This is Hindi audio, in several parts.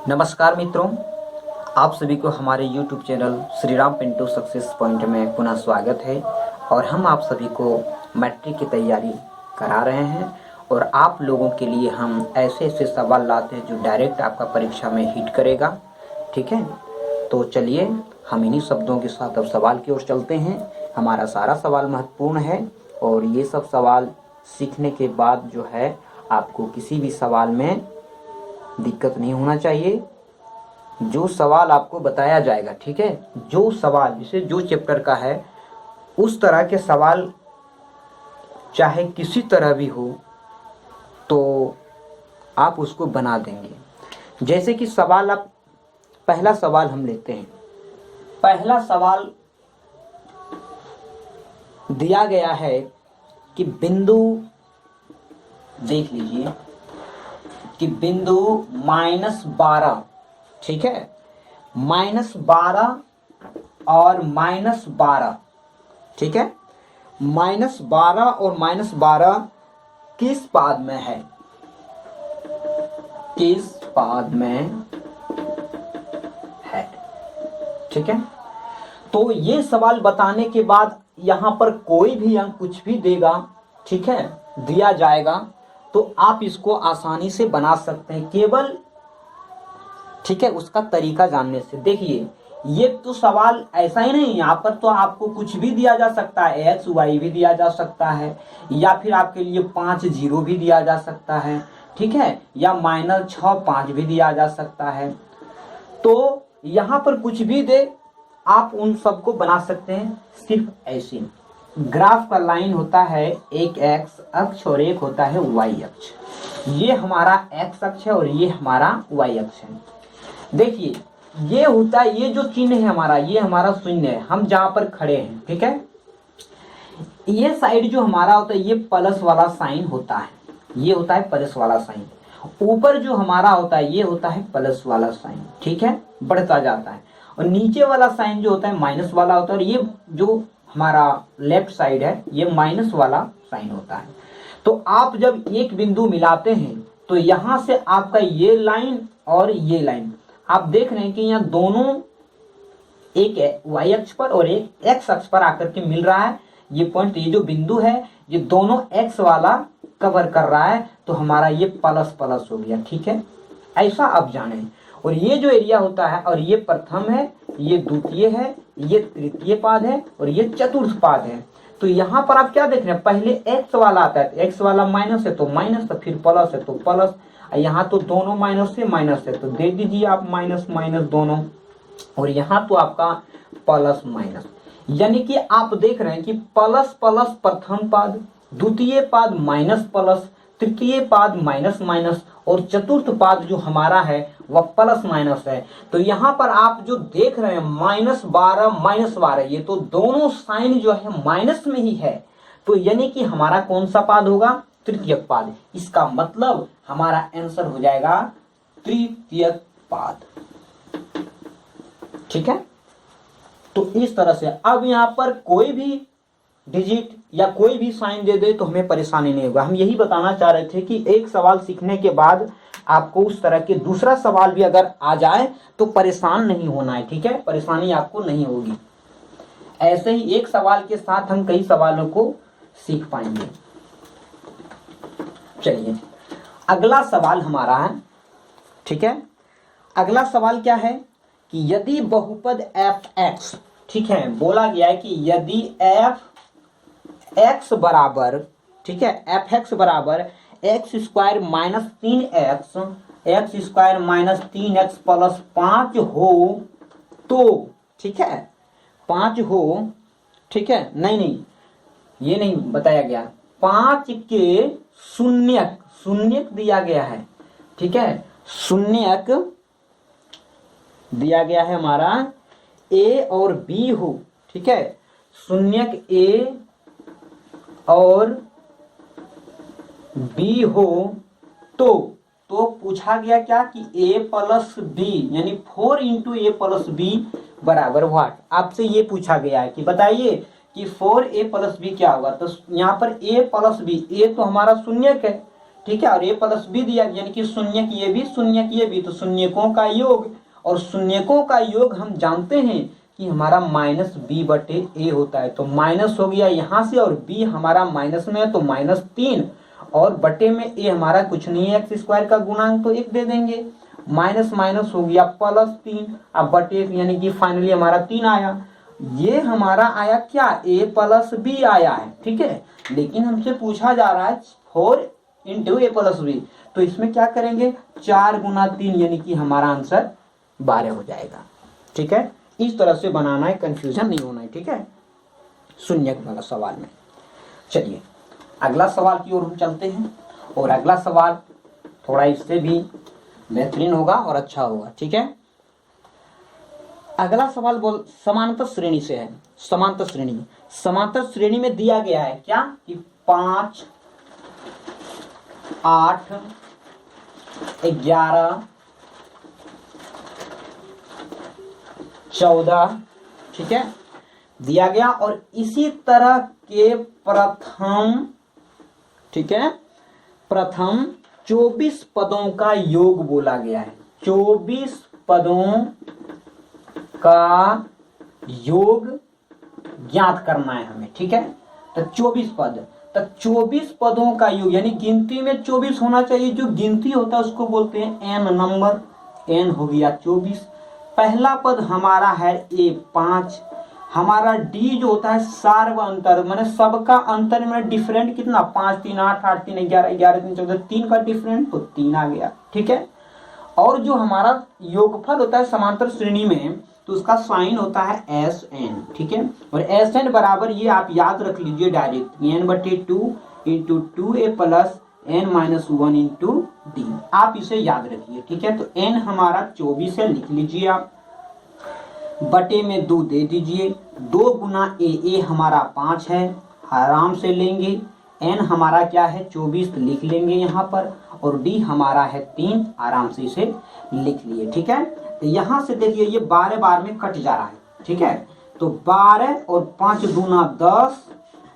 नमस्कार मित्रों, आप सभी को हमारे YouTube channel Shri Ram Pintu success point में पुनः स्वागत है। और हम आप सभी को मैट्रिक की तैयारी करा रहे हैं और आप लोगों के लिए हम ऐसे ऐसे सवाल लाते हैं जो डायरेक्ट आपका परीक्षा में हिट करेगा। ठीक है, तो चलिए हम इन्हीं शब्दों के साथ अब सवाल की ओर चलते हैं। हमारा सारा सवाल महत्वपूर्ण है और ये सब सवाल सीखने के बाद जो है आपको किसी भी सवाल में दिक्कत नहीं होना चाहिए। जो सवाल आपको बताया जाएगा, ठीक है, जो सवाल जैसे जो चैप्टर का है उस तरह के सवाल चाहे किसी तरह भी हो तो आप उसको बना देंगे। जैसे कि सवाल आप पहला सवाल हम लेते हैं। पहला सवाल दिया गया है कि बिंदु, देख लीजिए कि बिंदु -12, ठीक है, -12 और -12, ठीक है, -12 और -12 किस पाद में है, किस पाद में है, ठीक है। तो ये सवाल बताने के बाद यहां पर कोई भी अंक कुछ भी देगा, ठीक है, दिया जाएगा तो आप इसको आसानी से बना सकते हैं केवल, ठीक है, उसका तरीका जानने से। देखिए ये तो सवाल ऐसा ही नहीं, यहाँ पर तो आपको कुछ भी दिया जा सकता है, एक्स वाई भी दिया जा सकता है या फिर आपके लिए 5 0 भी दिया जा सकता है, ठीक है, या -6 5 भी दिया जा सकता है। तो यहाँ पर कुछ भी दे आप उन सबको बना सकते हैं सिर्फ ऐसे। ग्राफ का लाइन होता है एक एक्स अक्ष और एक होता है वाई अक्ष। ये हमारा एक्स अक्ष है और ये हमारा वाई अक्ष है। देखिए ये होता है, ये जो चिन्ह है हमारा, ये हमारा शून्य है, हम जहां पर खड़े हैं, ठीक है। ये साइड जो हमारा होता है ये प्लस वाला साइन होता है, ये होता है प्लस वाला साइन। ऊपर जो हमारा होता है ये होता है प्लस वाला साइन, ठीक है, बढ़ता जाता है। और नीचे वाला साइन जो होता है माइनस वाला होता है और ये जो हमारा लेफ्ट साइड है ये माइनस वाला साइन होता है। तो आप जब एक बिंदु मिलाते हैं तो यहां से आपका ये लाइन और ये लाइन आप देख रहे हैं कि यहाँ दोनों एक वाई अक्ष पर और एक एक्स अक्ष पर आकर के मिल रहा है। ये पॉइंट, ये जो बिंदु है ये दोनों एक्स वाला कवर कर रहा है, तो हमारा ये प्लस प्लस हो गया, ठीक है, ऐसा आप जाने। और ये जो एरिया होता है, और ये प्रथम है, ये द्वितीय है, ये तृतीय पाद है और ये चतुर्थ पाद है। तो यहाँ पर आप क्या देख रहे हैं, पहले एक्स वाला आता है, एक्स वाला माइनस है तो माइनस, तो फिर प्लस है तो प्लस, यहाँ तो दोनों माइनस से माइनस है तो दे दीजिए आप माइनस माइनस दोनों, और यहाँ तो आपका प्लस माइनस। यानी कि आप देख रहे हैं कि प्लस प्लस प्रथम पाद, द्वितीय पाद माइनस प्लस, तृतीय पाद माइनस माइनस और चतुर्थ पाद जो हमारा है वह प्लस माइनस है। तो यहाँ पर आप जो देख रहे हैं -12 ये तो दोनों साइन जो है माइनस में ही है। तो यानी कि हमारा कौन सा पाद होगा, तृतीयक पाद। इसका मतलब हमारा आंसर हो जाएगा तृतीयक पाद, ठीक है। तो इस तरह से अब यहाँ पर कोई भी डिजिट या कोई भी साइन दे दे तो हमें परेशानी नहीं होगा। हम यही बताना चाह रहे थे कि एक सवाल सीखने के बाद आपको उस तरह के दूसरा सवाल भी अगर आ जाए तो परेशान नहीं होना है, ठीक है, परेशानी आपको नहीं होगी। ऐसे ही एक सवाल के साथ हम कई सवालों को सीख पाएंगे। चलिए अगला सवाल हमारा है, ठीक है। अगला सवाल क्या है कि यदि बहुपद f(x), ठीक है, बोला गया है कि यदि f(x) बराबर, ठीक है, f(x) बराबर x² - 3x, x² - 3x + 5 हो तो, ठीक है, 5 हो, ठीक है, नहीं ये नहीं बताया गया, 5 के शून्यक, शून्यक दिया गया है, ठीक है, शून्यक दिया गया है हमारा a और b हो, ठीक है, शून्यक a और b हो तो पूछा गया क्या कि a + b यानी 4 × a + b बराबर व्हाट। आपसे ये पूछा गया है कि बताइए कि 4a + b क्या होगा। तो यहाँ पर a + b, a तो हमारा शून्यक है, ठीक है, और a प्लस बी दिया यानी कि शून्य की ये भी शून्य की ये भी, तो शून्यकों का योग, और शून्यकों का योग हम जानते हैं कि हमारा माइनस बी बटे ए होता है। तो माइनस हो गया यहाँ से, और बी हमारा माइनस में है तो -3, और बटे में ए हमारा कुछ नहीं है एक्स स्क्वायर का गुणांक, तो 1 दे देंगे। माइनस माइनस हो गया +3, अब बटे यानी कि फाइनली हमारा 3 आया। ये हमारा आया क्या, a प्लस बी आया है, ठीक है। लेकिन हमसे पूछा जा रहा है 4 इंटू ए प्लस बी, तो इसमें क्या करेंगे 4 गुना 3 यानी कि हमारा आंसर 12 हो जाएगा, ठीक है। इस तरह से बनाना है, कंफ्यूजन नहीं होना है, ठीक है, शून्य वाला सवाल में। चलिए अगला सवाल की ओर हम चलते हैं, और अगला सवाल थोड़ा इससे भी बेहतरीन होगा और अच्छा होगा, ठीक है। अगला सवाल समांतर श्रेणी से है। समांतर श्रेणी में दिया गया है क्या कि 5, 8, 11, 14, ठीक है, दिया गया। और इसी तरह के प्रथम, ठीक है, प्रथम 24 पदों का योग बोला गया है। 24 पदों का योग ज्ञात करना है हमें, ठीक है। तो 24 पद, तो 24 पदों का योग यानी गिनती में 24 होना चाहिए। जो गिनती होता है उसको बोलते हैं एन नंबर, एन हो गया 24। पहला पद हमारा है ए 5, हमारा डी जो होता है सार्व अंतर, मैंने सबका अंतर में डिफरेंट कितना 5 3 8 8 3 11 11 3 14 3 का डिफरेंट, तो 3 आ गया, ठीक है। और जो हमारा योगफल होता है समांतर श्रेणी में, तो उसका साइन होता है एस एन, ठीक है। और एस एन बराबर ये आप याद रख लीजिए direct, n/2 into 2a plus n-1 into D, आप इसे याद रखिए, ठीक है। तो n हमारा 24 है, लिख लीजिए आप, बटे में 2 दे दीजिए, 2 गुना ए हमारा 5 है, आराम से लेंगे। n हमारा क्या है 24 लिख लेंगे यहाँ पर, और d हमारा है 3, आराम से इसे लिख लिए, ठीक है। तो यहाँ से देखिए ये 12 बार में कट जा रहा है, ठीक है। तो 12 और 5 दूना 10,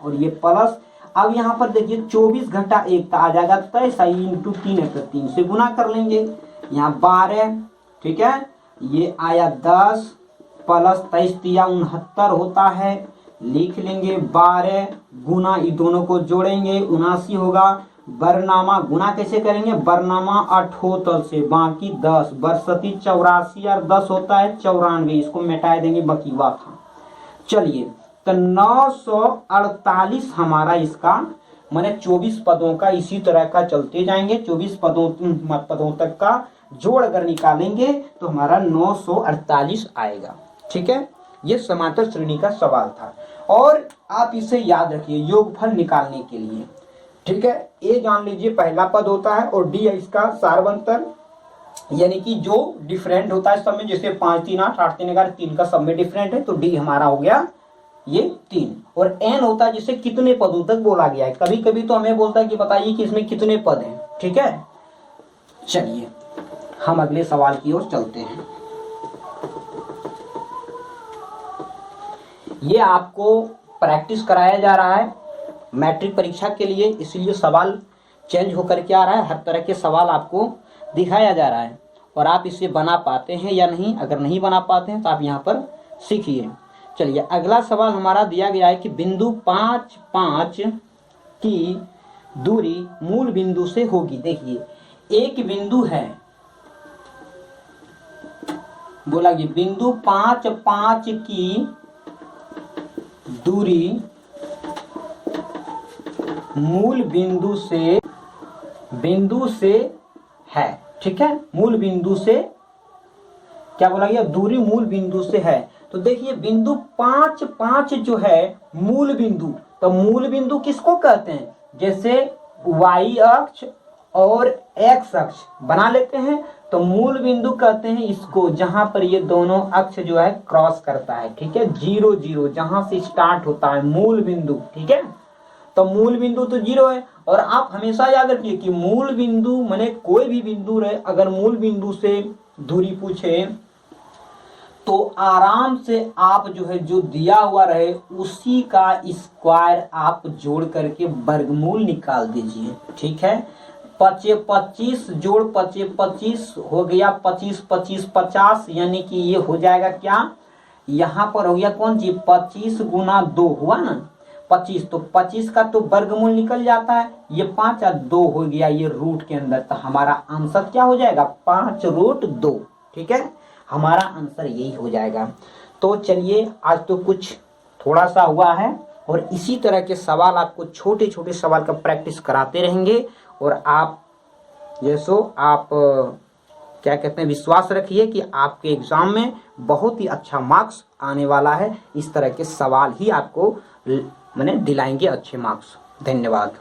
और ये प्लस, अब यहाँ पर देखिए 24 घटा 1 तो आ जाएगा 23, इंटू 3 है तो 3 से गुना कर लेंगे। यहाँ 12, ठीक है, ये आया 10 प्लस 23 दिया 69 होता है, लिख लेंगे। 12 गुना ये दोनों को जोड़ेंगे 79 होगा। बरनामा गुना कैसे करेंगे, बरनामा 78 से, बाकी 10, बरसती 84 और 10 होता है 94, इसको मिटा देंगे बकीवा था। चलिए तो 948 हमारा इसका मैंने 24 पदों का इसी तरह का चलते जाएंगे, 24 पदों तक का जोड़ अगर निकालेंगे तो हमारा 948 आएगा, ठीक है। ये समांतर श्रेणी का सवाल था, और आप इसे याद रखिए योगफल निकालने के लिए, ठीक है। ए जान लीजिए पहला पद होता है, और डी है इसका सार्वंतर, यानी कि जो डिफरेंट होता है सब में, जैसे 5 3 8 8 3 11 3 का सब में डिफरेंट है, तो डी हमारा हो गया ये 3। और एन होता है जिसे कितने पदों तक बोला गया है, कभी कभी तो हमें बोलता है कि बताइए कि इसमें कितने पद हैं, ठीक है। चलिए हम अगले सवाल की ओर चलते हैं। ये आपको प्रैक्टिस कराया जा रहा है मैट्रिक परीक्षा के लिए, इसलिए सवाल चेंज होकर के आ रहा है, हर तरह के सवाल आपको दिखाया जा रहा है, और आप इसे बना पाते हैं या नहीं। अगर नहीं बना पाते हैं तो आप यहाँ पर सीखिए। चलिए अगला सवाल हमारा दिया गया है कि बिंदु 5 5 की दूरी मूल बिंदु से होगी। देखिए एक बिंदु है, बोला कि बिंदु 5 5 की दूरी मूल बिंदु से है, ठीक है। मूल बिंदु से क्या बोला गया, दूरी मूल बिंदु से है। तो देखिए बिंदु 5 5 जो है मूल बिंदु, तो मूल बिंदु किसको कहते हैं, जैसे y अक्ष और x अक्ष बना लेते हैं, तो मूल बिंदु कहते हैं इसको जहां पर ये दोनों अक्ष जो है क्रॉस करता है, ठीक है। 0 0 जहां से स्टार्ट होता है मूल बिंदु, ठीक है। तो मूल बिंदु तो 0 है, और आप हमेशा याद रखिए कि मूल बिंदु माने कोई भी बिंदु रहे, अगर मूल बिंदु से दूरी पूछे तो आराम से आप जो है जो दिया हुआ रहे उसी का स्क्वायर आप जोड़ करके वर्गमूल निकाल दीजिए, ठीक है। 25 जोड़ 25 हो गया 25 25 50, यानी कि ये हो जाएगा क्या, यहाँ पर हो गया कौन सी 25 गुना 2 हुआ ना 25, तो 25 का तो वर्गमूल निकल जाता है, ये 5 और 2 हो गया ये रूट के अंदर, तो हमारा आंसर क्या हो जाएगा 5√2। ठीक है, हमारा आंसर यही हो जाएगा। तो चलिए आज तो कुछ थोड़ा सा हुआ है, और इसी तरह के सवाल आपको छोटे छोटे सवाल का प्रैक्टिस कराते रहेंगे, और आप आप क्या कहते हैं, विश्वास रखिए कि आपके एग्जाम में बहुत ही अच्छा मार्क्स आने वाला है। इस तरह के सवाल ही आपको दिलाएंगे अच्छे मार्क्स। धन्यवाद।